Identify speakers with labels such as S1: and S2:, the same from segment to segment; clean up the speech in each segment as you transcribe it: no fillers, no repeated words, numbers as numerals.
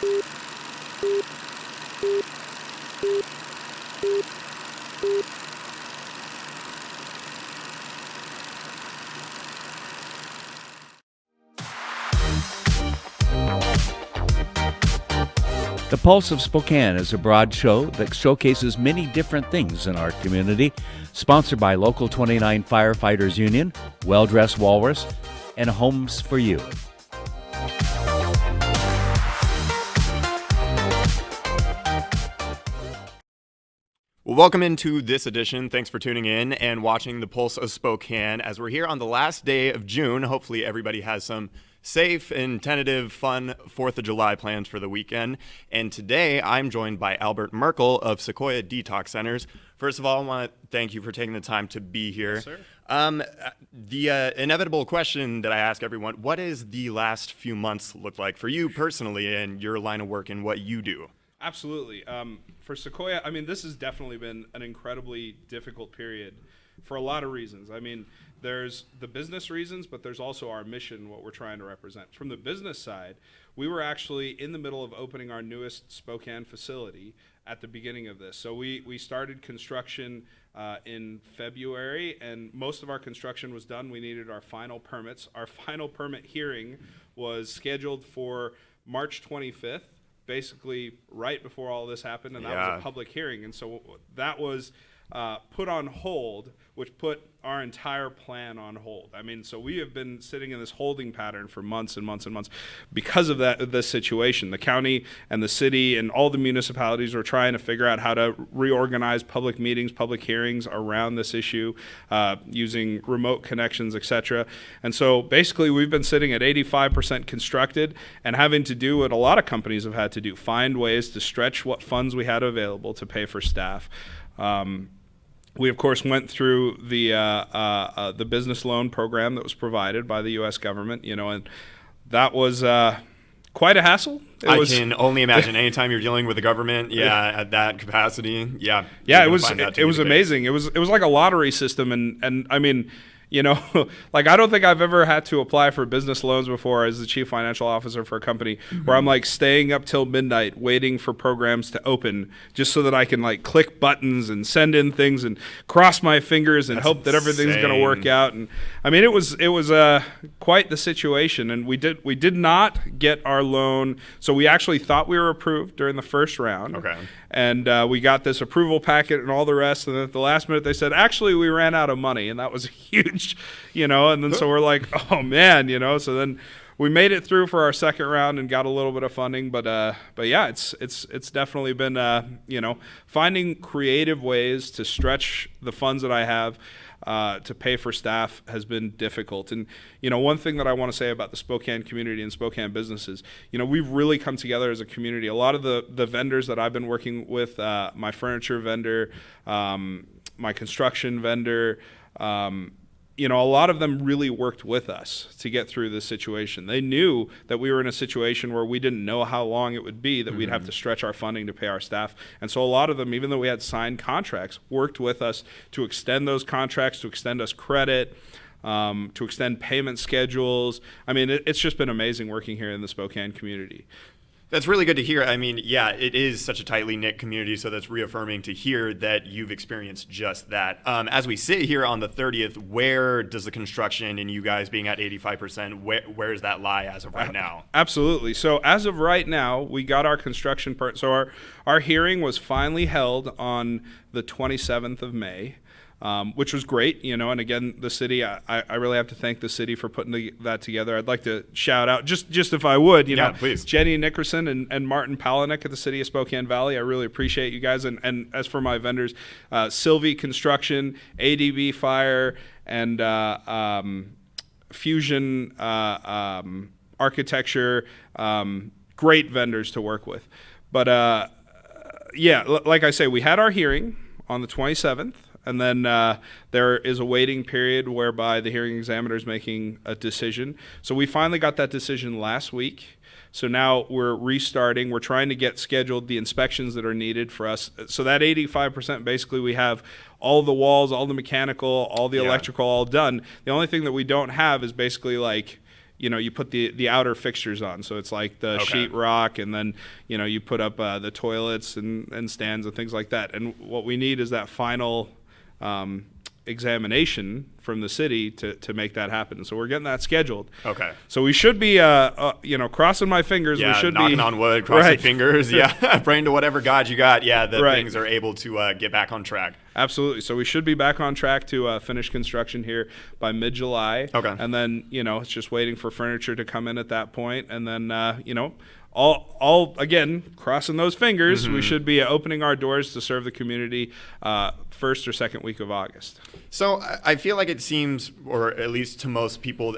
S1: The Pulse of Spokane is a broad show that showcases many different things in our community, sponsored by Local 29 Firefighters Union, Well Dressed Walrus, and Homes for You.
S2: Well, welcome into this edition. Thanks for tuning in and watching the Pulse of Spokane as we're here on the last day of June. Hopefully everybody has some safe and tentative, fun 4th of July plans for the weekend. And today I'm joined by Merkel of Sequoia Detox Centers. First of all, I want to thank you for taking the time to be here.
S3: Yes, sir.
S2: The inevitable question that I ask everyone, what does the last few months look like for you personally and your line of work and what you do?
S3: Absolutely. For Sequoia, I mean, this has definitely been an incredibly difficult period for a lot of reasons. I mean, there's the business reasons, but there's also our mission, what we're trying to represent. From the business side, we were actually in the middle of opening our newest Spokane facility at the beginning of this. So we started construction in February, and most of our construction was done. We needed our final permits. Our final permit hearing was scheduled for March 25th. Basically right before all this happened, and that was a public hearing. And so that was put on hold, which put our entire plan on hold. I mean, so we have been sitting in this holding pattern for months and months and months because of this situation. The county and the city and all the municipalities are trying to figure out how to reorganize public meetings, public hearings around this issue, using remote connections, etc. And so basically we've been sitting at 85% constructed and having to do what a lot of companies have had to do, find ways to stretch what funds we had available to pay for staff. We, of course, went through the business loan program that was provided by the U.S. government, and that was quite a hassle.
S2: I can only imagine anytime you're dealing with the government, at that capacity,
S3: it was amazing. It was like a lottery system, and I mean, like I don't think I've ever had to apply for business loans before as the chief financial officer for a company where I'm like staying up till midnight waiting for programs to open just so that I can like click buttons and send in things and cross my fingers and hope that everything's going to work out. And I mean, it was quite the situation, and we did not get our loan. So we actually thought we were approved during the first round. Okay. And we got this approval packet and all the rest. And then at the last minute, they said, actually, we ran out of money. And that was huge, and then so we're like, oh, man, So then we made it through for our second round and got a little bit of funding. But yeah, it's definitely been, finding creative ways to stretch the funds that I have to pay for staff has been difficult. And, one thing that I want to say about the Spokane community and Spokane businesses, we've really come together as a community. A lot of the vendors that I've been working with, my furniture vendor, my construction vendor, a lot of them really worked with us to get through this situation. They knew that we were in a situation where we didn't know how long it would be, that we'd have to stretch our funding to pay our staff. And so a lot of them, even though we had signed contracts, worked with us to extend those contracts, to extend us credit, to extend payment schedules. I mean, it's just been amazing working here in the Spokane community.
S2: That's really good to hear. I mean, it is such a tightly knit community, so that's reaffirming to hear that you've experienced just that. As we sit here on the 30th, where does the construction and you guys being at 85%, where does that lie as of right now?
S3: Absolutely. So as of right now, we got our construction so our hearing was finally held on the 27th of May. Which was great, and again, the city, I really have to thank the city for putting that together. I'd like to shout out, just if I would,
S2: please.
S3: Jenny Nickerson and Martin Palaniuk at the city of Spokane Valley. I really appreciate you guys. And as for my vendors, Sylvie Construction, ADB Fire, and Fusion Architecture, great vendors to work with. But like I say, we had our hearing on the 27th. And then there is a waiting period whereby the hearing examiner is making a decision. So we finally got that decision last week. So now we're restarting. We're trying to get scheduled the inspections that are needed for us. So that 85%, basically we have all the walls, all the mechanical, all the electrical all done. The only thing that we don't have is basically like, you put the outer fixtures on. So it's like the sheetrock, and then, you put up the toilets and stands and things like that. And what we need is that final examination from the city to make that happen. So we're getting that scheduled.
S2: Okay.
S3: So we should be, crossing my fingers.
S2: Yeah,
S3: we should
S2: knocking
S3: be
S2: on wood, crossing fingers. Yeah, praying to whatever God you got. Yeah, that things are able to get back on track.
S3: Absolutely. So we should be back on track to finish construction here by mid-July.
S2: Okay.
S3: And then, it's just waiting for furniture to come in at that point. And then, all again, crossing those fingers, we should be opening our doors to serve the community first or second week of August.
S2: So I feel like it seems, or at least to most people,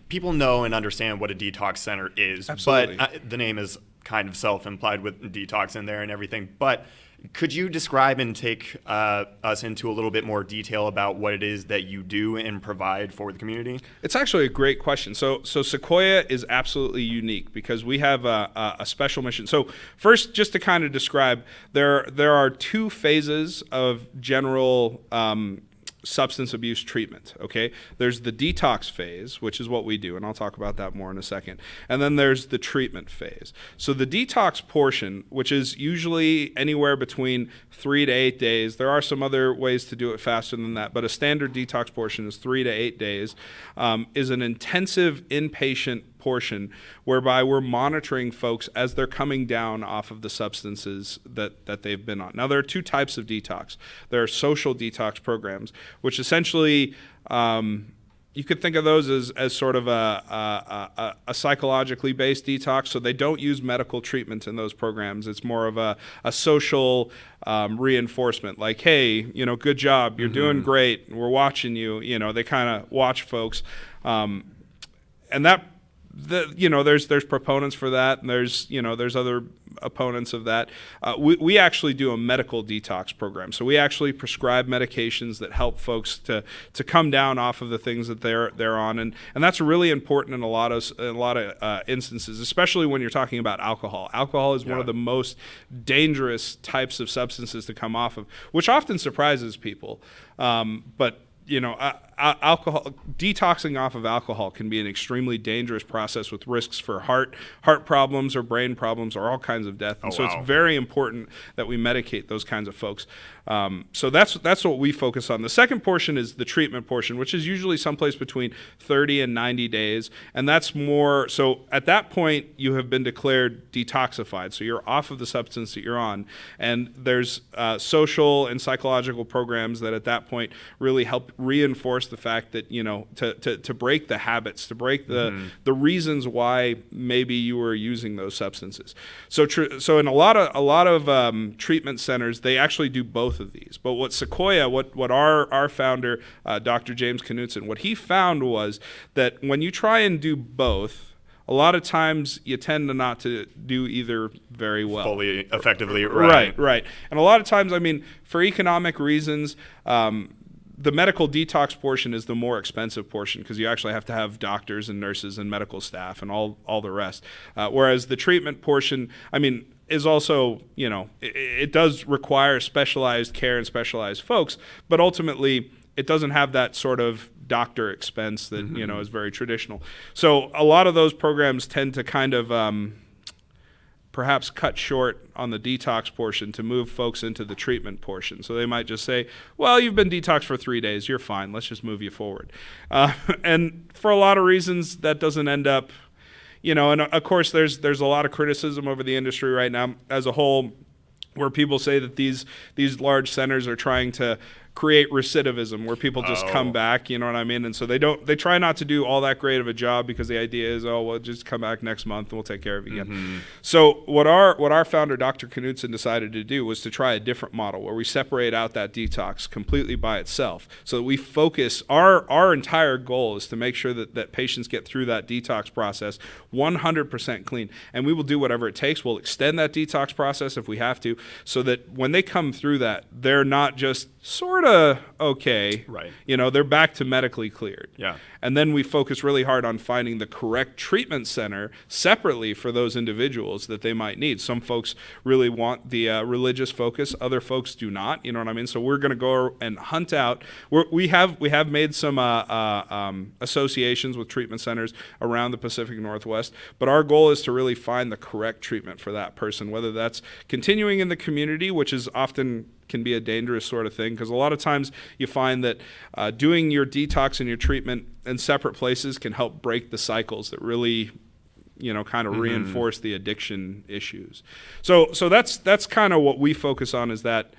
S2: people know and understand what a detox center is.
S3: Absolutely.
S2: But the name is kind of self-implied with detox in there and everything. But could you describe and take us into a little bit more detail about what it is that you do and provide for the community?
S3: It's actually a great question. So Sequoia is absolutely unique because we have a special mission. So first, just to kind of describe, there are two phases of general substance abuse treatment, okay? There's the detox phase, which is what we do, and I'll talk about that more in a second. And then there's the treatment phase. So the detox portion, which is usually anywhere between 3 to 8 days, there are some other ways to do it faster than that, but a standard detox portion is 3 to 8 days, is an intensive inpatient portion whereby we're monitoring folks as they're coming down off of the substances that they've been on. Now, there are two types of detox. There are social detox programs, which essentially you could think of those as sort of a psychologically based detox. So they don't use medical treatment in those programs. It's more of a social reinforcement, like, hey, good job, you're doing great, we're watching you. They kind of watch folks, and that. There's proponents for that, and there's other opponents of that. We actually do a medical detox program, so we actually prescribe medications that help folks to come down off of the things that they're on, and that's really important in a lot of instances, especially when you're talking about alcohol. Alcohol is one of the most dangerous types of substances to come off of, which often surprises people, but. Alcohol, detoxing off of alcohol can be an extremely dangerous process with risks for heart problems or brain problems or all kinds of death. And so it's very important that we medicate those kinds of folks. So that's what we focus on. The second portion is the treatment portion, which is usually someplace between 30 and 90 days. And that's more, so at that point, you have been declared detoxified. So you're off of the substance that you're on. And there's social and psychological programs that at that point really help reinforce the fact that, to break the habits, to break the reasons why maybe you were using those substances. So in a lot of treatment centers, they actually do both of these. But what Sequoia, what our founder, Dr. James Knutson, what he found was that when you try and do both, a lot of times you tend to not to do either very well.
S2: Fully effectively, right.
S3: Right. And a lot of times, for economic reasons, the medical detox portion is the more expensive portion because you actually have to have doctors and nurses and medical staff and all the rest. Whereas the treatment portion, is also, it does require specialized care and specialized folks, but ultimately it doesn't have that sort of doctor expense that, is very traditional. So a lot of those programs tend to kind of perhaps cut short on the detox portion to move folks into the treatment portion. So they might just say, well, you've been detoxed for 3 days, you're fine, let's just move you forward. And for a lot of reasons, that doesn't end up, and of course there's a lot of criticism over the industry right now as a whole, where people say that these large centers are trying to create recidivism, where people just come back, and so they try not to do all that great of a job because the idea is, well, just come back next month and we'll take care of you again. So what our founder, Dr. Knutson, decided to do was to try a different model where we separate out that detox completely by itself, so that we focus, our entire goal is to make sure that patients get through that detox process 100% clean, and we will do whatever it takes. We'll extend that detox process if we have to, so that when they come through that, they're not just sort of okay,
S2: right?
S3: They're back to medically cleared.
S2: Yeah.
S3: And then we focus really hard on finding the correct treatment center separately for those individuals that they might need. Some folks really want the religious focus, other folks do not, you know what I mean? So we're going to go and hunt out. We have made some associations with treatment centers around the Pacific Northwest, but our goal is to really find the correct treatment for that person, whether that's continuing in the community, which is often can be a dangerous sort of thing, because a lot of times you find that doing your detox and your treatment in separate places can help break the cycles that really, you know, kind of reinforce the addiction issues. So that's kind of what we focus on, is that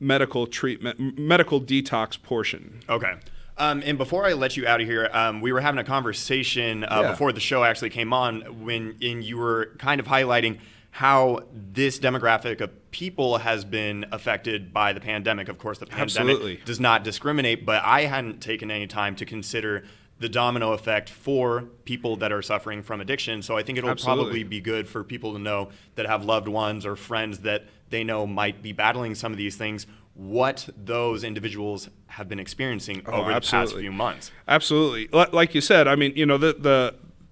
S3: medical treatment, medical detox portion.
S2: Okay. And before I let you out of here, we were having a conversation before the show actually came on, when you were kind of highlighting how this demographic of people has been affected by the pandemic. Of course, the pandemic does not discriminate, but I hadn't taken any time to consider the domino effect for people that are suffering from addiction. So I think it'll probably be good for people to know that have loved ones or friends that they know might be battling some of these things, what those individuals have been experiencing over the past few months.
S3: Absolutely. Like you said, I mean, you know,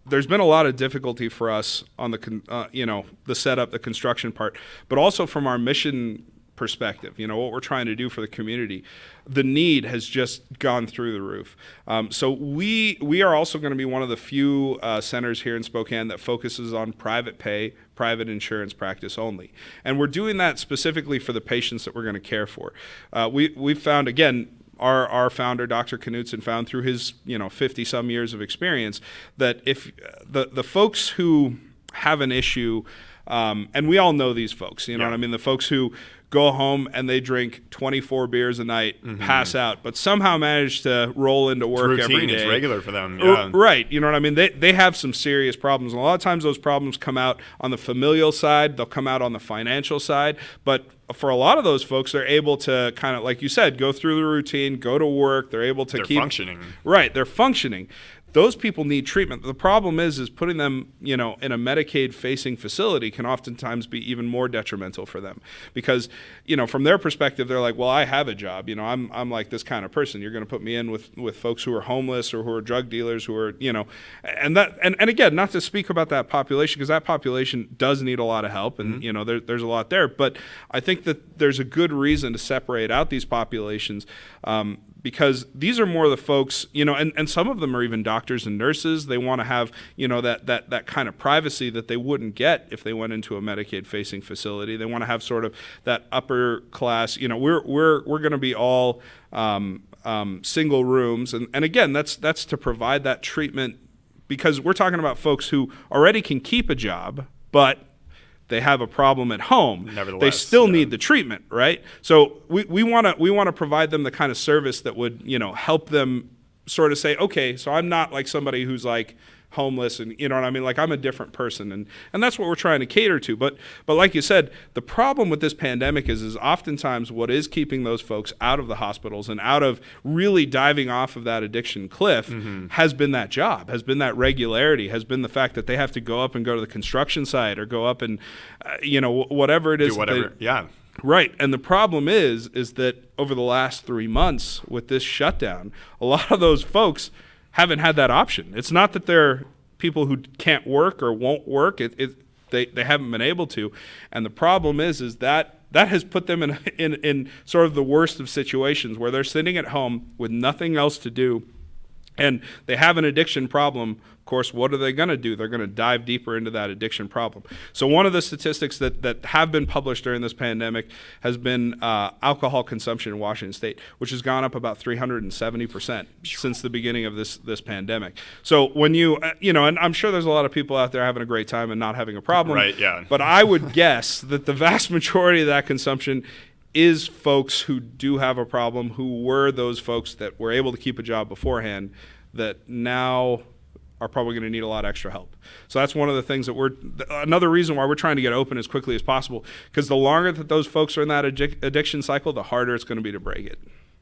S3: there's been a lot of difficulty for us on the setup, the construction part, but also from our mission perspective, you know, what we're trying to do for the community. The need has just gone through the roof. So we are also going to be one of the few centers here in Spokane that focuses on private pay, private insurance practice only. And we're doing that specifically for the patients that we're going to care for. We've found, again, our founder, Dr. Knutson, found through his 50-some years of experience that if the folks who have an issue, and we all know these folks, you know what I mean, the folks who go home and they drink 24 beers a night, pass out, but somehow manage to roll into work every day.
S2: It's regular for them.
S3: Right. You know what I mean? They have some serious problems. And a lot of times those problems come out on the familial side. They'll come out on the financial side. But for a lot of those folks, they're able to kind of, like you said, go through the routine, go to work. They're able to keep
S2: functioning.
S3: Right. They're functioning. Those people need treatment. The problem is putting them, in a Medicaid-facing facility can oftentimes be even more detrimental for them, because, from their perspective, they're like, well, I have a job. I'm like this kind of person. You're going to put me in with folks who are homeless or who are drug dealers, who are, and again, not to speak about that population, because that population does need a lot of help, and there's a lot there. But I think that there's a good reason to separate out these populations. Because these are more the folks, and some of them are even doctors and nurses. They want to have, that kind of privacy that they wouldn't get if they went into a Medicaid-facing facility. They want to have sort of that upper class. We're going to be all single rooms, and again, that's to provide that treatment, because we're talking about folks who already can keep a job, but they have a problem at home. Nevertheless, they still need the treatment, right? So we want to provide them the kind of service that would, help them sort of say, okay, so I'm not like somebody who's like homeless, and you know what I mean? Like, I'm a different person, and that's what we're trying to cater to. But like you said, the problem with this pandemic is oftentimes what is keeping those folks out of the hospitals and out of really diving off of that addiction cliff has been that job, has been that regularity, has been the fact that they have to go up and go to the construction site or go up and, whatever it is.
S2: Do whatever,
S3: Right. And the problem is that over the last 3 months with this shutdown, a lot of those folks haven't had that option. It's not that they're people who can't work or won't work. They haven't been able to. And the problem is that has put them in sort of the worst of situations, where they're sitting at home with nothing else to do, and they have an addiction problem. Of course, what are they going to do? They're going to dive deeper into that addiction problem. So one of the statistics that have been published during this pandemic has been alcohol consumption in Washington State, which has gone up about 370% since the beginning of this pandemic. So when you, and I'm sure there's a lot of people out there having a great time and not having a problem.
S2: Right, yeah.
S3: But I would guess that the vast majority of that consumption is folks who do have a problem, who were those folks that were able to keep a job beforehand, that now are probably going to need a lot of extra help. So that's one of the things that another reason why we're trying to get open as quickly as possible, because the longer that those folks are in that addiction cycle, the harder it's going to be to break it.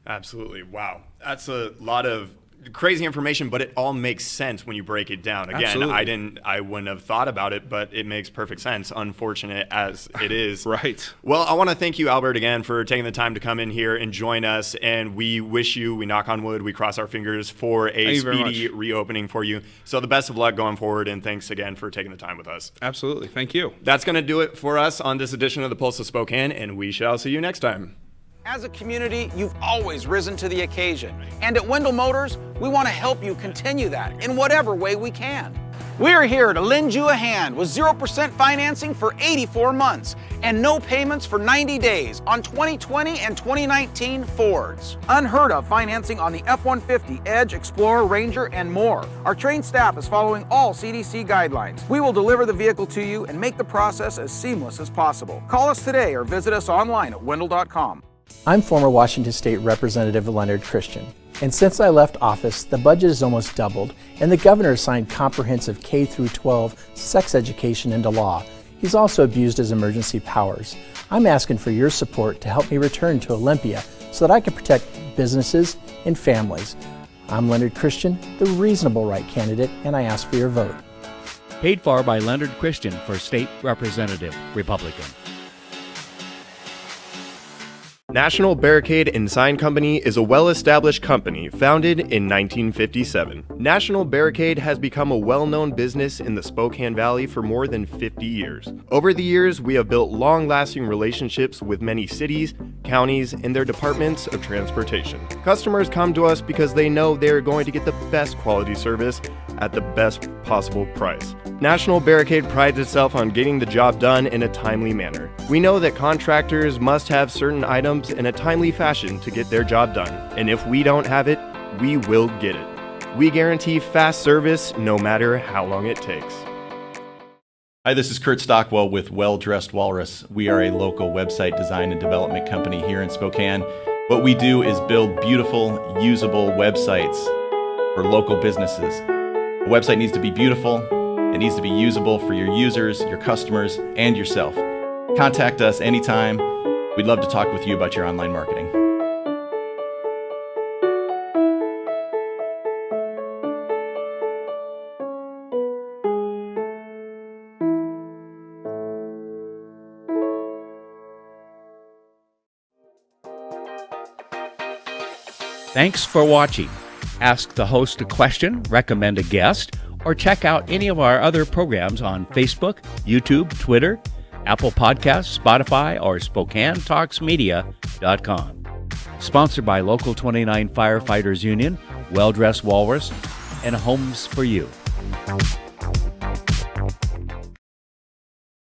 S2: Absolutely. Wow. That's a lot of crazy information, but it all makes sense when you break it down. Again,
S3: Absolutely.
S2: I wouldn't have thought about it, but it makes perfect sense, unfortunate as it is.
S3: Right.
S2: Well, I want to thank you, Albert, again, for taking the time to come in here and join us. And we wish you, we knock on wood, we cross our fingers for a speedy reopening for you. So the best of luck going forward, and thanks again for taking the time with us.
S3: Absolutely. Thank you.
S2: That's going to do it for us on this edition of the Pulse of Spokane, and we shall see you next time.
S4: As a community, you've always risen to the occasion. And at Wendell Motors, we want to help you continue that in whatever way we can. We're here to lend you a hand with 0% financing for 84 months and no payments for 90 days on 2020 and 2019 Fords. Unheard of financing on the F-150, Edge, Explorer, Ranger, and more. Our trained staff is following all CDC guidelines. We will deliver the vehicle to you and make the process as seamless as possible. Call us today or visit us online at wendell.com.
S5: I'm former Washington State Representative Leonard Christian, and since I left office, the budget has almost doubled, and the governor signed comprehensive K-12 sex education into law. He's also abused his emergency powers. I'm asking for your support to help me return to Olympia so that I can protect businesses and families. I'm Leonard Christian, the reasonable right candidate, and I ask for your vote.
S1: Paid for by Leonard Christian for State Representative, Republican.
S2: National Barricade and Sign Company is a well-established company founded in 1957. National Barricade has become a well-known business in the Spokane Valley for more than 50 years. Over the years, we have built long-lasting relationships with many cities, counties, and their departments of transportation. Customers come to us because they know they are going to get the best quality service at the best possible price. National Barricade prides itself on getting the job done in a timely manner. We know that contractors must have certain items in a timely fashion to get their job done, and if we don't have it, we will get it. We guarantee fast service no matter how long it takes.
S6: Hi, this is Kurt Stockwell with Well Dressed Walrus. We are a local website design and development company here in Spokane. What we do is build beautiful, usable websites for local businesses. A website needs to be beautiful, it needs to be usable for your users, your customers, and yourself. Contact us anytime. We'd love to talk with you about your online marketing.
S1: Thanks for watching. Ask the host a question, recommend a guest, or check out any of our other programs on Facebook, YouTube, Twitter, Apple Podcasts, Spotify, or SpokaneTalksMedia.com. Sponsored by Local 29 Firefighters Union, Well Dressed Walrus, and Homes for You.